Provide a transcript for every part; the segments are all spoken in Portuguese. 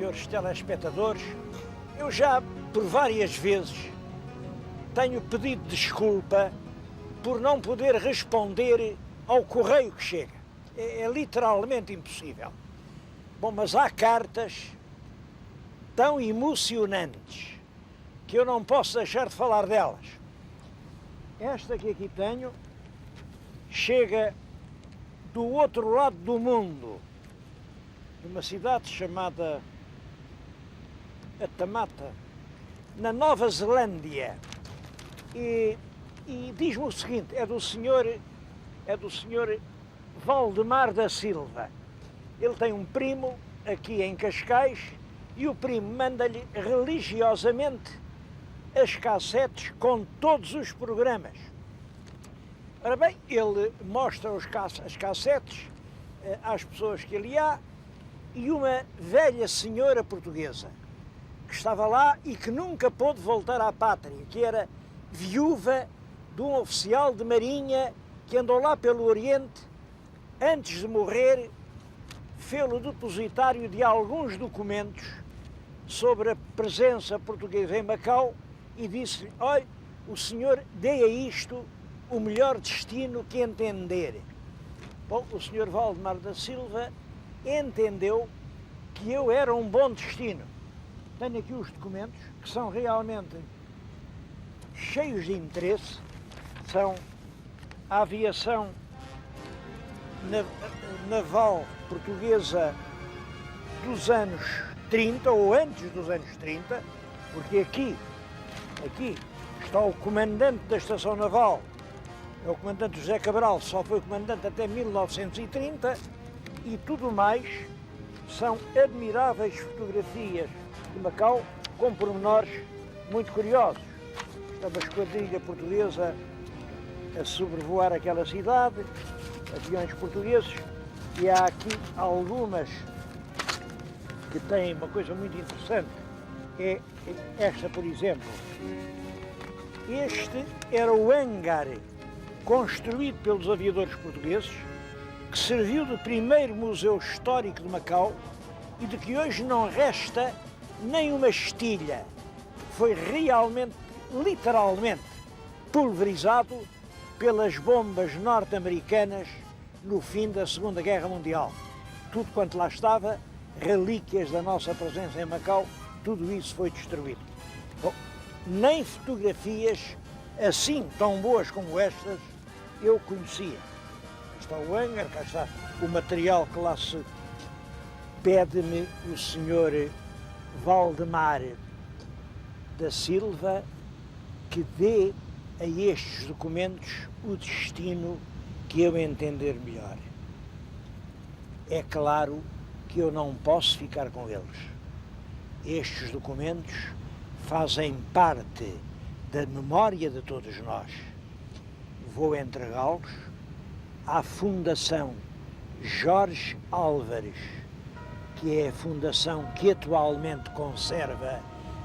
senhores telespectadores, eu já por várias vezes tenho pedido desculpa por não poder responder ao correio que chega. É literalmente impossível. Bom, mas há cartas tão emocionantes que eu não posso deixar de falar delas. Esta que aqui tenho chega do outro lado do mundo, de uma cidade chamada Atamata, na Nova Zelândia. E diz-me o seguinte, é do senhor Valdemar da Silva. Ele tem um primo aqui em Cascais e o primo manda-lhe religiosamente as cassetes com todos os programas. Ora bem, ele mostra as cassetes às pessoas que ali há e uma velha senhora portuguesa que estava lá e que nunca pôde voltar à pátria, que era viúva de um oficial de marinha que andou lá pelo Oriente, antes de morrer, fê-lo depositário de alguns documentos sobre a presença portuguesa em Macau e disse-lhe, olha, o senhor dê a isto o melhor destino que entender. Bom, o senhor Valdemar da Silva entendeu que eu era um bom destino. Tenho aqui os documentos, que são realmente cheios de interesse, são a aviação naval portuguesa dos anos 30, ou antes dos anos 30, porque aqui está o comandante da Estação Naval, é o comandante José Cabral, só foi comandante até 1930, e tudo mais são admiráveis fotografias de Macau, com pormenores muito curiosos. Está uma esquadrilha portuguesa a sobrevoar aquela cidade, aviões portugueses, e há aqui algumas que têm uma coisa muito interessante. É esta, por exemplo. Este era o hangar construído pelos aviadores portugueses, que serviu de primeiro museu histórico de Macau e de que hoje não resta nem uma estilha. Foi realmente, literalmente, pulverizado pelas bombas norte-americanas no fim da Segunda Guerra Mundial. Tudo quanto lá estava, relíquias da nossa presença em Macau, tudo isso foi destruído. Bom, nem fotografias assim tão boas como estas eu conhecia. Está o hangar, cá está o material que lá se pede-me o senhor Valdemar da Silva que dê a estes documentos o destino que eu entender melhor. É claro que eu não posso ficar com eles. Estes documentos fazem parte da memória de todos nós. Vou entregá-los à Fundação Jorge Álvares, que é a fundação que atualmente conserva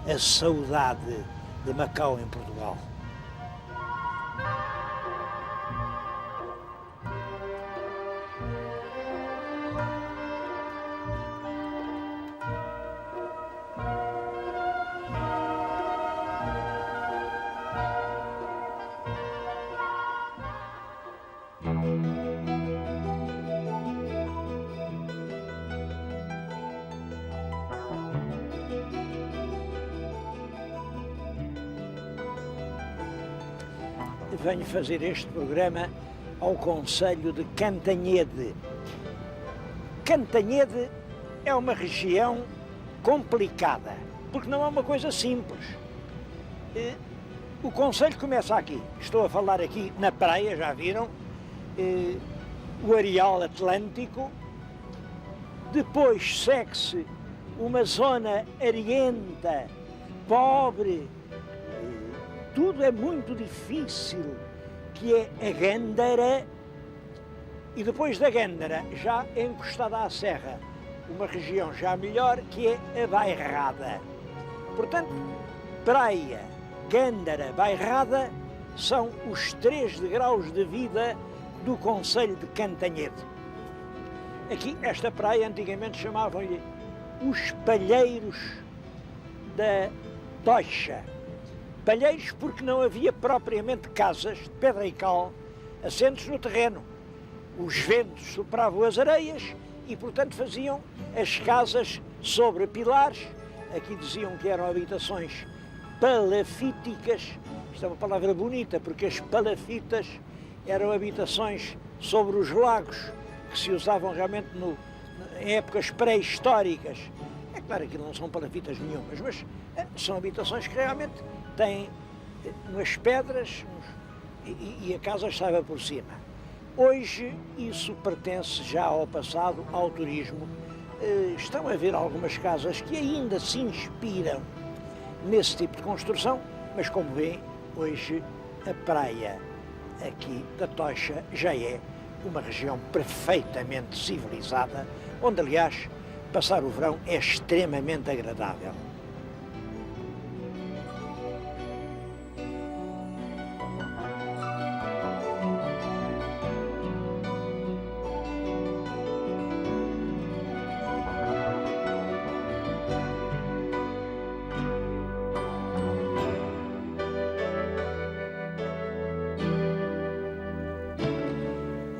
a saudade de Macau em Portugal. Venho fazer este programa ao concelho de Cantanhede. Cantanhede é uma região complicada, porque não é uma coisa simples. O concelho começa aqui, estou a falar aqui na praia, já viram, o areal atlântico, depois segue-se uma zona arienta, pobre, tudo é muito difícil, que é a Gândara, e depois da Gândara, já encostada à serra, uma região já melhor, que é a Bairrada. Portanto, praia, Gândara, Bairrada, são os 3 degraus de vida do concelho de Cantanhede. Aqui, esta praia, antigamente chamavam-lhe os palheiros da Tocha. Palheiros porque não havia propriamente casas de pedra e cal assentes no terreno. Os ventos sopravam as areias e, portanto, faziam as casas sobre pilares. Aqui diziam que eram habitações palafíticas. Isto é uma palavra bonita, porque as palafitas eram habitações sobre os lagos, que se usavam realmente em épocas pré-históricas. É claro que não são palafitas nenhumas, mas são habitações que realmente têm umas pedras e a casa estava por cima. Hoje isso pertence já ao passado, ao turismo. Estão a ver algumas casas que ainda se inspiram nesse tipo de construção, mas como vêem, hoje a praia aqui da Tocha já é uma região perfeitamente civilizada, onde, aliás, passar o verão é extremamente agradável.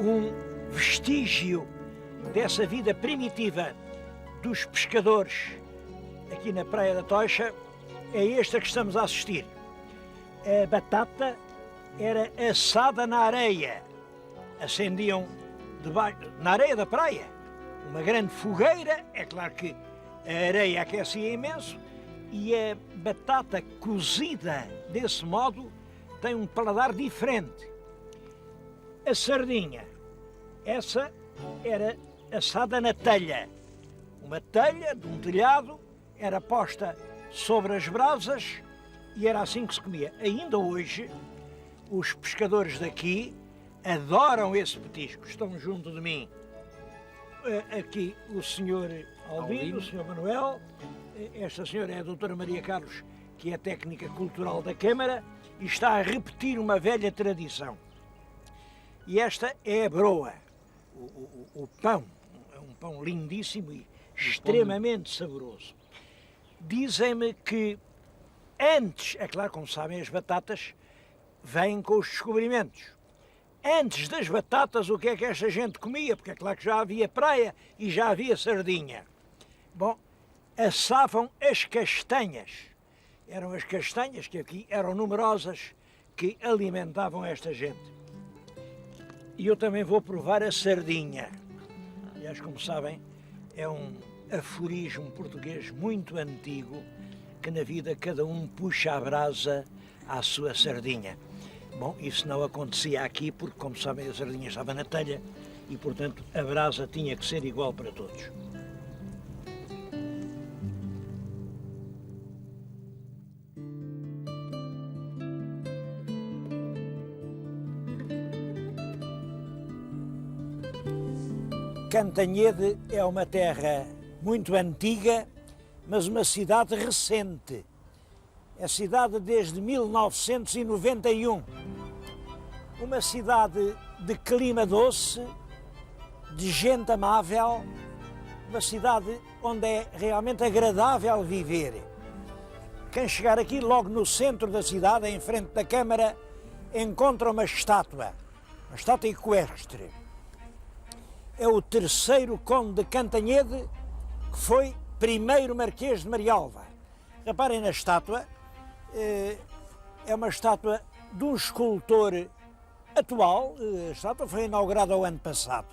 Um vestígio dessa vida primitiva dos pescadores aqui na Praia da Tocha é esta que estamos a assistir. A batata era assada na areia. Acendiam debaixo, na areia da praia, uma grande fogueira. É claro que a areia aquecia imenso e a batata cozida desse modo tem um paladar diferente. A sardinha, essa era assada na telha. Uma telha de um telhado era posta sobre as brasas e era assim que se comia. Ainda hoje, os pescadores daqui adoram esse petisco. Estão junto de mim aqui o senhor Albino, o senhor Manuel, esta senhora é a doutora Maria Carlos, que é técnica cultural da Câmara, e está a repetir uma velha tradição. E esta é a broa, o pão, é um pão lindíssimo e extremamente saboroso. Dizem-me que antes, é claro, como sabem, as batatas vêm com os descobrimentos. Antes das batatas, o que é que esta gente comia? Porque é claro que já havia praia e já havia sardinha. Bom, assavam as castanhas. Eram as castanhas que aqui eram numerosas, que alimentavam esta gente. E eu também vou provar a sardinha. Aliás, como sabem, é um aforismo português muito antigo, que na vida cada um puxa a brasa à sua sardinha. Bom, isso não acontecia aqui porque, como sabem, a sardinha estava na telha e, portanto, a brasa tinha que ser igual para todos. Cantanhede é uma terra muito antiga, mas uma cidade recente. É cidade desde 1991. Uma cidade de clima doce, de gente amável, uma cidade onde é realmente agradável viver. Quem chegar aqui, logo no centro da cidade, em frente da Câmara, encontra uma estátua equestre. É o terceiro conde de Cantanhede, que foi primeiro marquês de Marialva. Reparem na estátua, é uma estátua de um escultor atual, a estátua foi inaugurada o ano passado.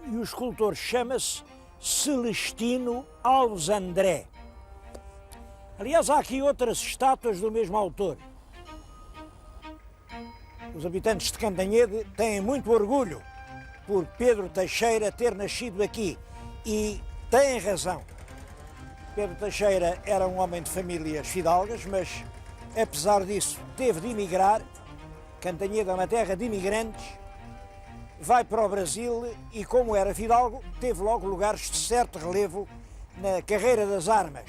E o escultor chama-se Celestino Alves André. Aliás, há aqui outras estátuas do mesmo autor. Os habitantes de Cantanhede têm muito orgulho por Pedro Teixeira ter nascido aqui, e têm razão. Pedro Teixeira era um homem de famílias fidalgas, mas, apesar disso, teve de emigrar. Cantanhede é uma terra de imigrantes, vai para o Brasil e, como era fidalgo, teve logo lugares de certo relevo na carreira das armas.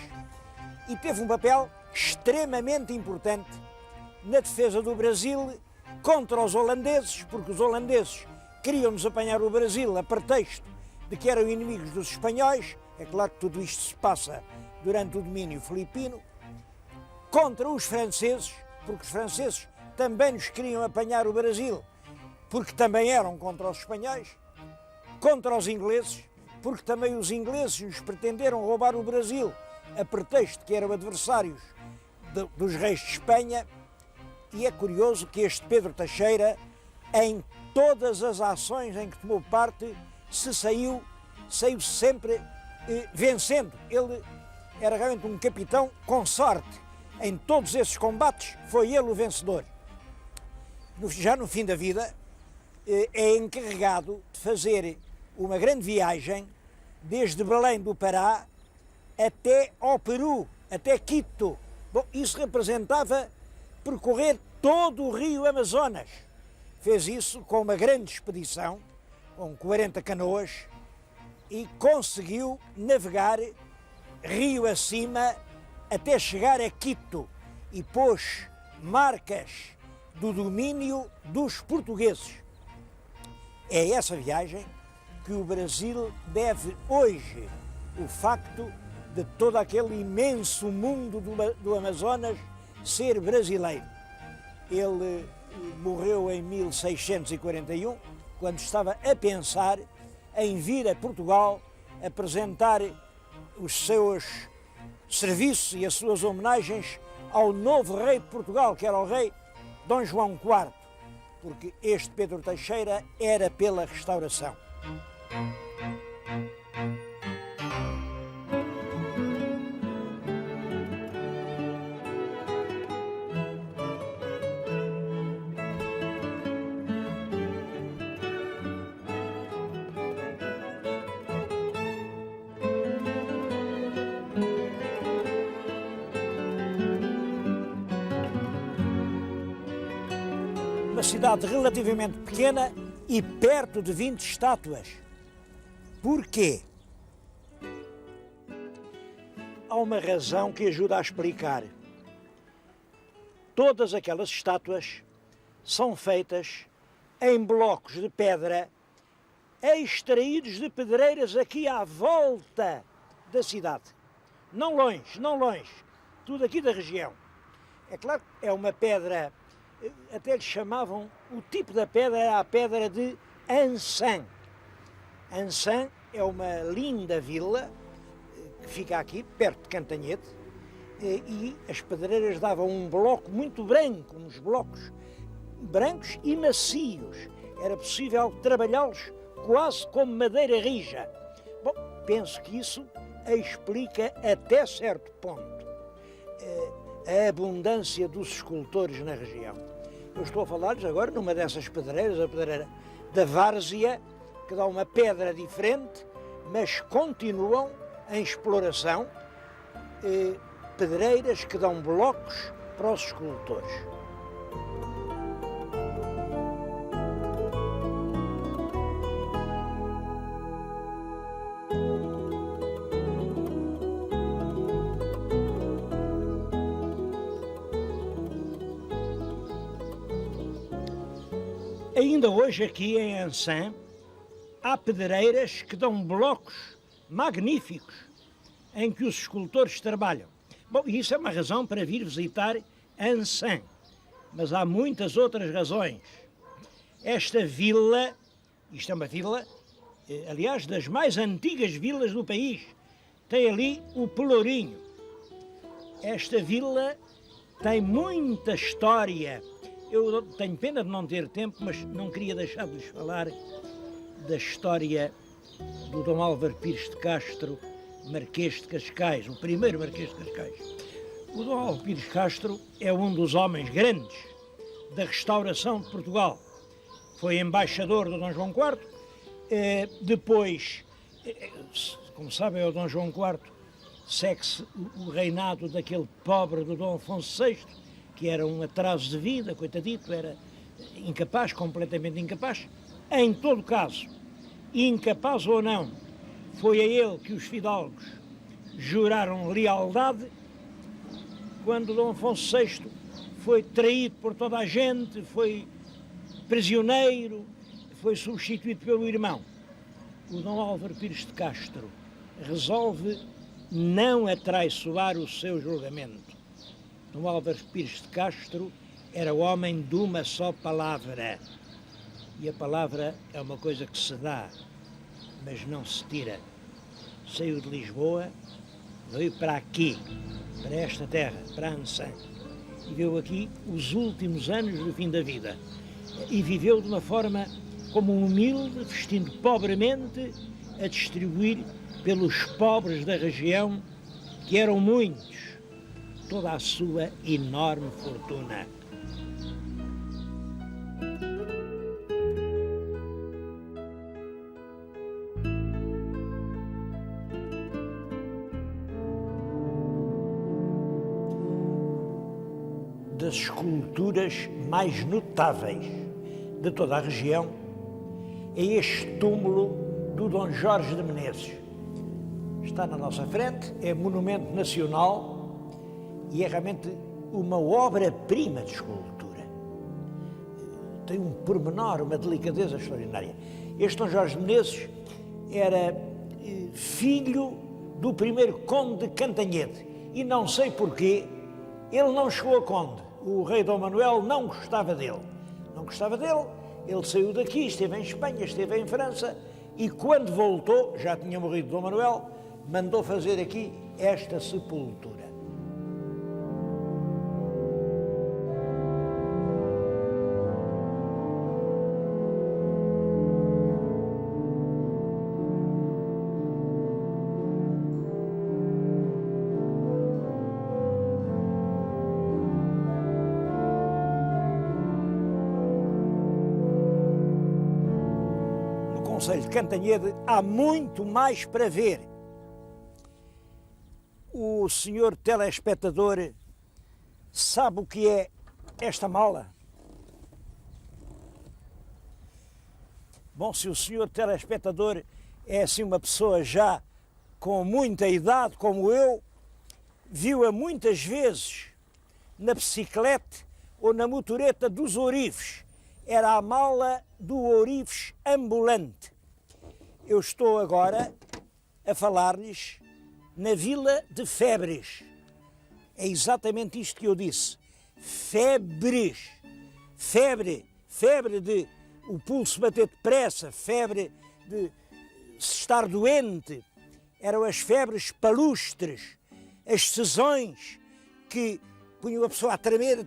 E teve um papel extremamente importante na defesa do Brasil contra os holandeses, porque os holandeses queriam-nos apanhar o Brasil a pretexto de que eram inimigos dos espanhóis, É claro que tudo isto se passa durante o domínio filipino, contra os franceses, porque os franceses também nos queriam apanhar o Brasil, porque também eram contra os espanhóis, contra os ingleses, porque também os ingleses nos pretenderam roubar o Brasil, a pretexto que eram adversários dos reis de Espanha. E é curioso que este Pedro Teixeira, em todas as ações em que tomou parte, saiu sempre vencendo. Ele era realmente um capitão com sorte. Em todos esses combates foi ele o vencedor. Já no fim da vida, é encarregado de fazer uma grande viagem desde Belém do Pará até ao Peru, até Quito. Bom, isso representava percorrer todo o rio Amazonas. Fez isso com uma grande expedição, com 40 canoas, e conseguiu navegar rio acima até chegar a Quito e pôs marcas do domínio dos portugueses. É essa viagem que o Brasil deve hoje o facto de todo aquele imenso mundo do Amazonas ser brasileiro. Ele morreu em 1641, quando estava a pensar em vir a Portugal apresentar os seus serviços e as suas homenagens ao novo rei de Portugal, que era o rei Dom João IV, porque este Pedro Teixeira era pela restauração. Uma cidade relativamente pequena e perto de 20 estátuas. Porquê? Há uma razão que ajuda a explicar. Todas aquelas estátuas são feitas em blocos de pedra extraídos de pedreiras aqui à volta da cidade. Não longe, tudo aqui da região. É claro que é uma pedra, até lhe chamavam, o tipo da pedra era a pedra de Ançã. Ançã é uma linda vila que fica aqui, perto de Cantanhede, e as pedreiras davam um bloco muito branco, uns blocos brancos e macios. Era possível trabalhá-los quase como madeira rija. Bom, penso que isso explica até certo ponto a abundância dos escultores na região. Eu estou a falar-lhes agora numa dessas pedreiras, a pedreira da Várzea, que dá uma pedra diferente, mas continuam em exploração, pedreiras que dão blocos para os escultores. Ainda hoje aqui em Ançã há pedreiras que dão blocos magníficos em que os escultores trabalham. Bom, isso é uma razão para vir visitar Ançã, mas há muitas outras razões. Esta vila, isto é uma vila, aliás, das mais antigas vilas do país, tem ali o Pelourinho. Esta vila tem muita história. Eu tenho pena de não ter tempo, mas não queria deixar de lhes falar da história do Dom Álvaro Pires de Castro, Marquês de Cascais, o primeiro Marquês de Cascais. O Dom Álvaro Pires de Castro é um dos homens grandes da restauração de Portugal. Foi embaixador do Dom João IV, depois, como sabem, o Dom João IV segue-se o reinado daquele pobre do Dom Afonso VI, que era um atraso de vida, coitadito, era incapaz, completamente incapaz. Em todo caso, incapaz ou não, foi a ele que os fidalgos juraram lealdade quando Dom Afonso VI foi traído por toda a gente, foi prisioneiro, foi substituído pelo irmão. O Dom Álvaro Pires de Castro resolve não atraiçoar o seu julgamento. Dom Álvares Pires de Castro era homem de uma só palavra. E a palavra é uma coisa que se dá, mas não se tira. Saiu de Lisboa, veio para aqui, para esta terra, para Ançã, e viveu aqui os últimos anos do fim da vida. E viveu de uma forma como um humilde, vestindo pobremente, a distribuir pelos pobres da região, que eram muitos, toda a sua enorme fortuna. Das esculturas mais notáveis de toda a região é este túmulo do Dom Jorge de Menezes. Está na nossa frente, é monumento nacional e é realmente uma obra-prima de escultura. Tem um pormenor, uma delicadeza extraordinária. Este Dom Jorge de Menezes era filho do primeiro conde de Cantanhede e não sei porquê ele não chegou a conde. O rei Dom Manuel não gostava dele. Não gostava dele, ele saiu daqui, esteve em Espanha, esteve em França e quando voltou, já tinha morrido Dom Manuel, mandou fazer aqui esta sepultura. Conselho de Cantanhede há muito mais para ver. O senhor telespectador sabe o que é esta mala? Bom, se o senhor telespectador é assim uma pessoa já com muita idade, como eu, viu-a muitas vezes na bicicleta ou na motoreta dos ourives. Era a mala do ourives ambulante. Eu estou agora a falar-lhes na vila de Febres. É exatamente isto que eu disse. Febres. Febre de o pulso bater depressa, febre de se estar doente. Eram as febres palustres, as sezões que punham a pessoa a tremer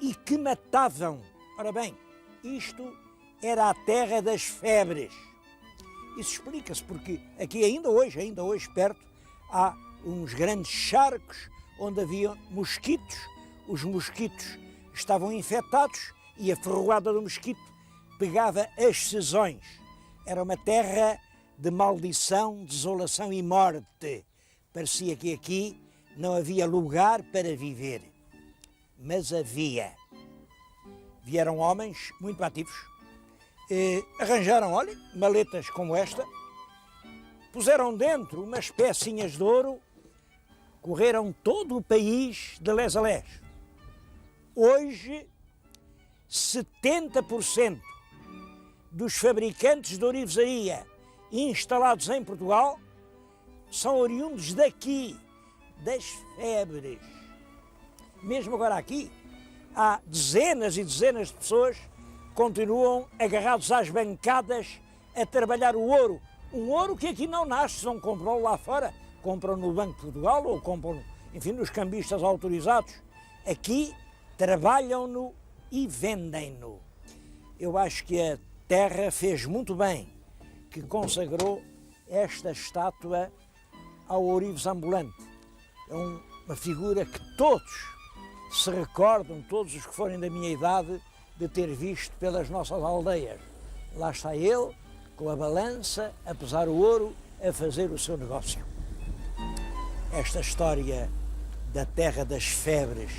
e que matavam. Ora bem, isto era a terra das febres. Isso explica-se porque aqui ainda hoje perto, há uns grandes charcos onde havia mosquitos. Os mosquitos estavam infectados e a ferroada do mosquito pegava as sezões. Era uma terra de maldição, desolação e morte. Parecia que aqui não havia lugar para viver. Mas havia. Vieram homens muito ativos, arranjaram, olha, maletas como esta, puseram dentro umas pecinhas de ouro, correram todo o país de les a les. Hoje, 70% dos fabricantes de ourivesaria instalados em Portugal são oriundos daqui, das Febres. Mesmo agora aqui, há dezenas e dezenas de pessoas que continuam agarrados às bancadas a trabalhar o ouro. Um ouro que aqui não nasce, não compram lá fora, compram no Banco de Portugal ou compram, enfim, nos cambistas autorizados. Aqui trabalham-no e vendem-no. Eu acho que a terra fez muito bem que consagrou esta estátua ao ourives ambulante. É uma figura que todos se recordam, todos os que forem da minha idade, de ter visto pelas nossas aldeias. Lá está ele, com a balança, a pesar o ouro, a fazer o seu negócio. Esta história da terra das febres,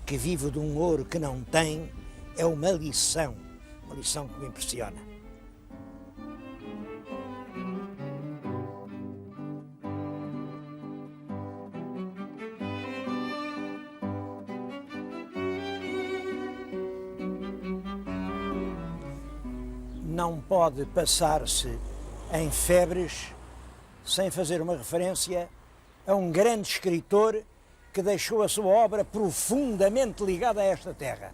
que vive de um ouro que não tem, é uma lição que me impressiona. Não pode passar-se em Febres sem fazer uma referência a um grande escritor que deixou a sua obra profundamente ligada a esta terra.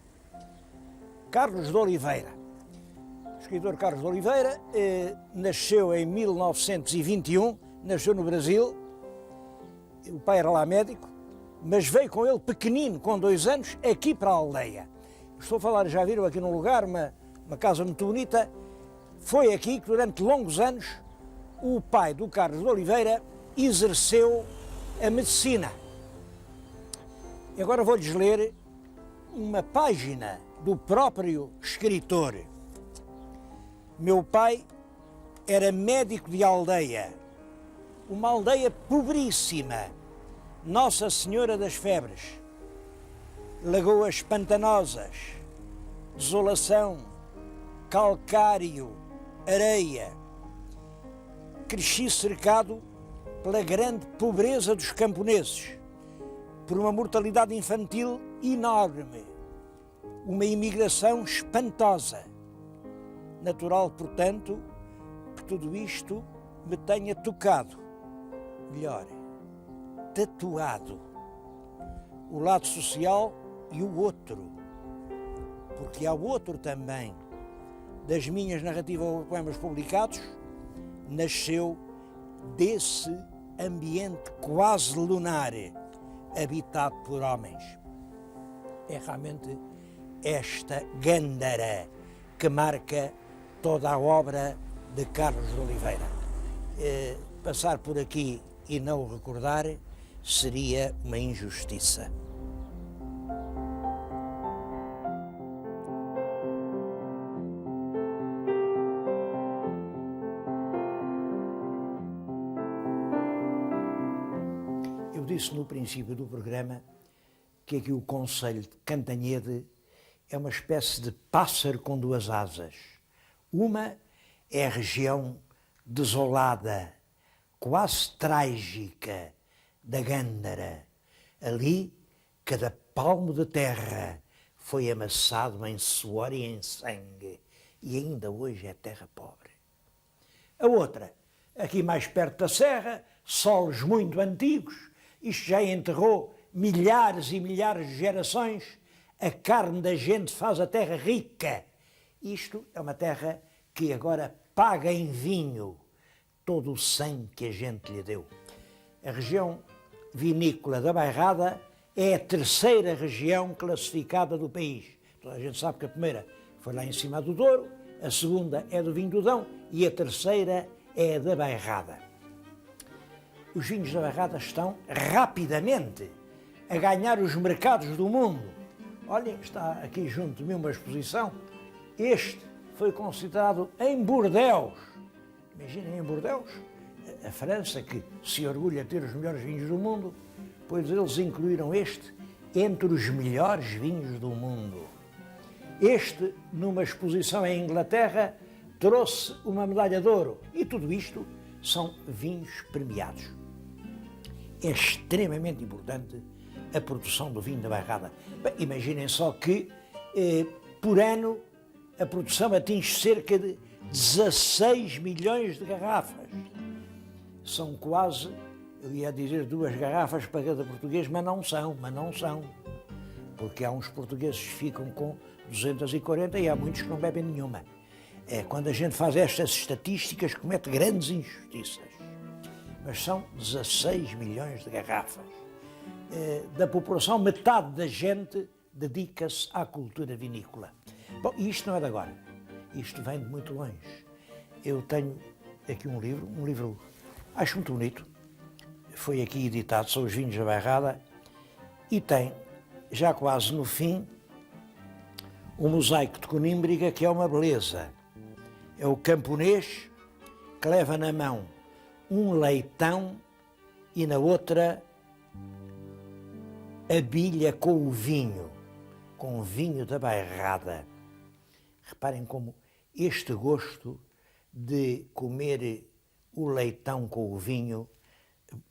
Carlos de Oliveira. O escritor Carlos de Oliveira nasceu em 1921, nasceu no Brasil, o pai era lá médico, mas veio com ele pequenino, com 2 anos, aqui para a aldeia. Estou a falar, já viram aqui num lugar, uma casa muito bonita. Foi aqui que durante longos anos o pai do Carlos de Oliveira exerceu a medicina. E agora vou-lhes ler uma página do próprio escritor. Meu pai era médico de aldeia, uma aldeia pobríssima, Nossa Senhora das Febres, lagoas pantanosas, desolação, calcário, areia. Cresci cercado pela grande pobreza dos camponeses, por uma mortalidade infantil enorme, uma imigração espantosa. Natural, portanto, que tudo isto me tenha tocado, melhor, tatuado, o lado social e o outro, porque há o outro também. Das minhas narrativas ou poemas publicados, nasceu desse ambiente quase lunar, habitado por homens. É realmente esta gândara que marca toda a obra de Carlos de Oliveira. Passar por aqui e não o recordar seria uma injustiça. Eu disse no princípio do programa que aqui o concelho de Cantanhede é uma espécie de pássaro com 2 asas. Uma é a região desolada, quase trágica, da Gândara. Ali, cada palmo de terra foi amassado em suor e em sangue, e ainda hoje é terra pobre. A outra, aqui mais perto da serra, solos muito antigos, isto já enterrou milhares e milhares de gerações, a carne da gente faz a terra rica. Isto é uma terra que agora paga em vinho todo o sangue que a gente lhe deu. A região vinícola da Bairrada é a 3ª região classificada do país. Toda a gente sabe que a primeira foi lá em cima do Douro, a 2ª é do Vinho do Dão e a 3ª é a da Bairrada. Os vinhos da Bairrada estão rapidamente a ganhar os mercados do mundo. Olhem, está aqui junto de mim uma exposição. Este foi considerado em Bordeaux. Imaginem, em Bordeaux, a França, que se orgulha de ter os melhores vinhos do mundo, pois eles incluíram este entre os melhores vinhos do mundo. Este, numa exposição em Inglaterra, trouxe uma medalha de ouro. E tudo isto são vinhos premiados. É extremamente importante a produção do vinho da Bairrada. Bem, imaginem só que, por ano, a produção atinge cerca de 16 milhões de garrafas. São quase, eu ia dizer 2 garrafas para cada português, mas não são. Porque há uns portugueses que ficam com 240 e há muitos que não bebem nenhuma. Quando a gente faz estas estatísticas, comete grandes injustiças. Mas são 16 milhões de garrafas. Da população, metade da gente dedica-se à cultura vinícola. Bom, e isto não é de agora, isto vem de muito longe. Eu tenho aqui um livro acho muito bonito, foi aqui editado, são os vinhos da Bairrada, e tem, já quase no fim, um mosaico de Conímbriga que é uma beleza. É o camponês que leva na mão um leitão e na outra a bilha com o vinho da Bairrada. Reparem como este gosto de comer o leitão com o vinho,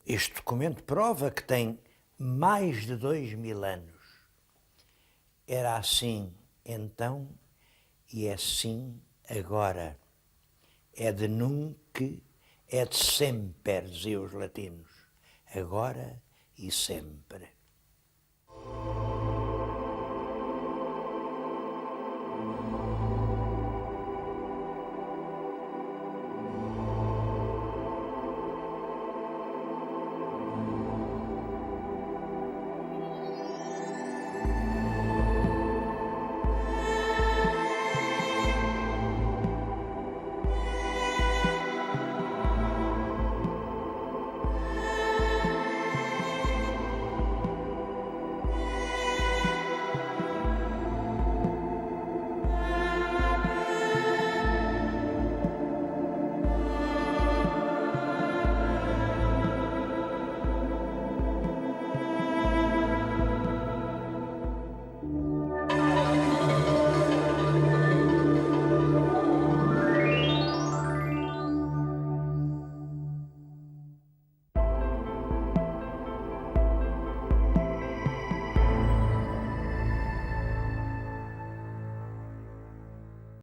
este documento prova que tem mais de 2000 anos. Era assim então e é assim agora. É de nunca, et semper, diziam os latinos. Agora e sempre.